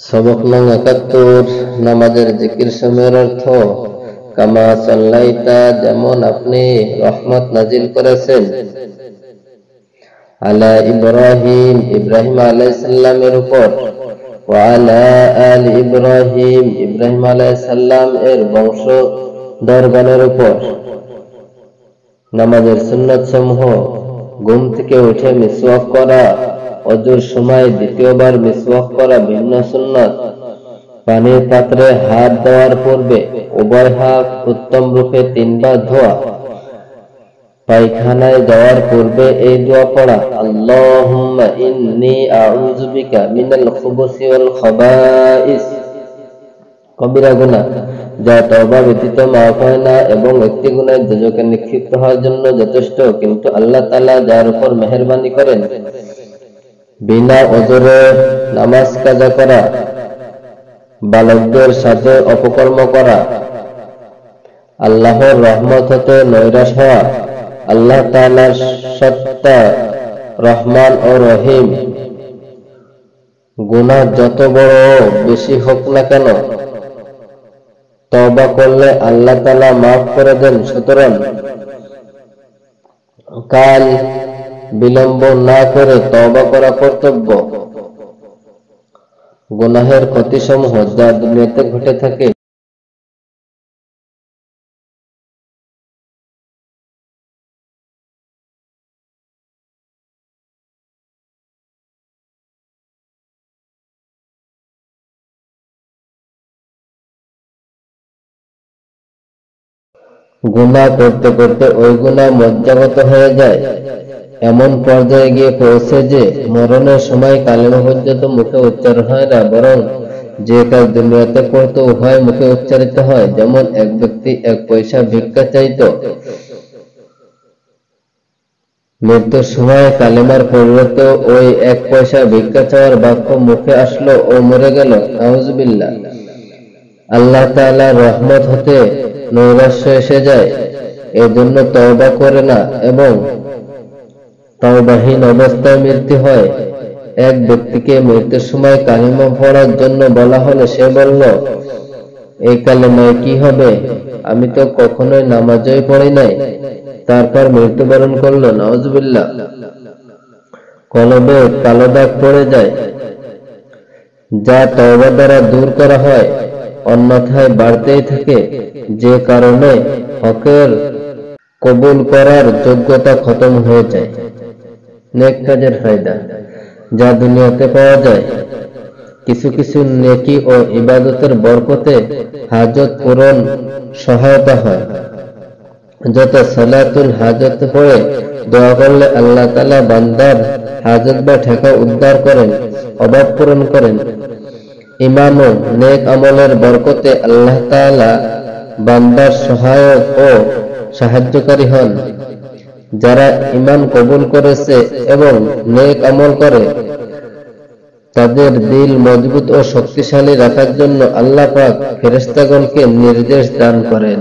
সবক নং ৭১। নামাজের জিকির সময়ের অর্থ। কামা সাল্লাইতা, যেমন আপনি রহমত নাজিল করেছেন, আলা ইব্রাহিম, ইব্রাহিম আলাইহিস সালামের উপর, ওয়া আলা আলি ইব্রাহিম, ইব্রাহিম আলাইহিস সালাম এর বংশধরগণের উপর। নামাজের সুন্নাত সমূহ: ঘুম থেকে উঠে মিসওয়াক করা, অজুর সময় দ্বিতীয়বার মিসওয়াক করা ভিন্ন সুন্নাত, পানির পাত্রে হাত দেওয়ার পূর্বে উভয় হাত উত্তম রূপে ৩ বার ধোয়া, পায়খানায় যাওয়ার পূর্বে এই দোয়া পড়া, আল্লাহুম্মা ইন্নী আউযু বিকা মিনাল খুবুসি ওয়াল খাবাইস, কবিরা গুনাহ যা তওবা ব্যতীত মাফ হয় না এবং একটি গুনাহ দুজকে নিক্ষিপ্ত হওয়ার জন্য যথেষ্ট, কিন্তু আল্লাহ তাআলা যার উপর মেহেরবানি করেন। বিনা ওযরে নামাজ কাজা করা, বালকদের সাথে অপকর্ম করা, আল্লাহর রহমত হতে নৈরাশ হওয়া, আল্লাহ তাআলার সত্তা রহমান ও রহিম। গুনাহ যত বড় বেশি হোক না কেন, তওবা করলে আল্লাহ তাআলা মাফ করে দেন। সুতরাং কাল বিলম্ব না করে তওবা করা কর্তব্য। গুনাহের ক্ষতিসমূহ যা দুনিয়াতে ঘটে থাকে, গুনাহ করতে করতে ওই গুনাহ মজ্জাগত হয়ে যায়, এমন পর্যায়ে গিয়ে পৌঁছে যে মরণের সময় কালেমা পর্যন্ত মুখে উচ্চারণ হয় না, বরং যে কাজ দুনিয়াতে করত উভয় মুখে উচ্চারিত হয়। যেমন এক ব্যক্তি 1 পয়সা ভিক্ষা চাইত, মৃত্যুর সময় কালেমার পরিবর্তে ওই 1 পয়সা ভিক্ষা চাওয়ার বাক্য মুখে আসলো ও মরে গেল। নাউজুবিল্লাহ। আল্লাহ তাআলার রহমত হতে নৈরাশ্য এসে যায়, এজন্য তওবা করে না এবং তওবাহীন অবস্থায় মৃত্যু হয়। এক ব্যক্তিকে মৃত্যুর সময় কালিমা পড়ার জন্য বলা হলে সে বলল, এই কালিমায় কি হবে? আমি তো কখনোই নামাজই পড়ি নাই। তারপর মৃত্যুবরণ করল। নাউজুবিল্লাহ। কলবে কালো দাগ পড়ে যায়, যা তওবা দ্বারা দূর করা হয়, অন্যথায় বাড়তেই থাকে, যে কারণে হকের কবুল করার যোগ্যতা খতম হয়ে যায়। নেক কাজের ফায়দা যা দুনিয়াতে পাওয়া যায়। কিছু কিছু নেকি ও ইবাদতের বরকতে হাজত পূরণ সহায়তা হয়। যত সালাতুল হাজত পড়ে দোয়া করলে আল্লাহ তাআলা বান্দার হাজত বা ঠেকা উদ্ধার করেন, অভাব পূরণ করেন। ঈমান ও নেক আমলের বরকতে আল্লাহ তাআলা বান্দার সহায়ক ও সাহায্যকারী হন। যারা ঈমান কবুল করেছে এবং নেক আমল করে, তাদের দিল মজবুত ও শক্তিশালী রাখার জন্য আল্লাহ পাক ফেরেশতাগণকে নির্দেশ দান করেন।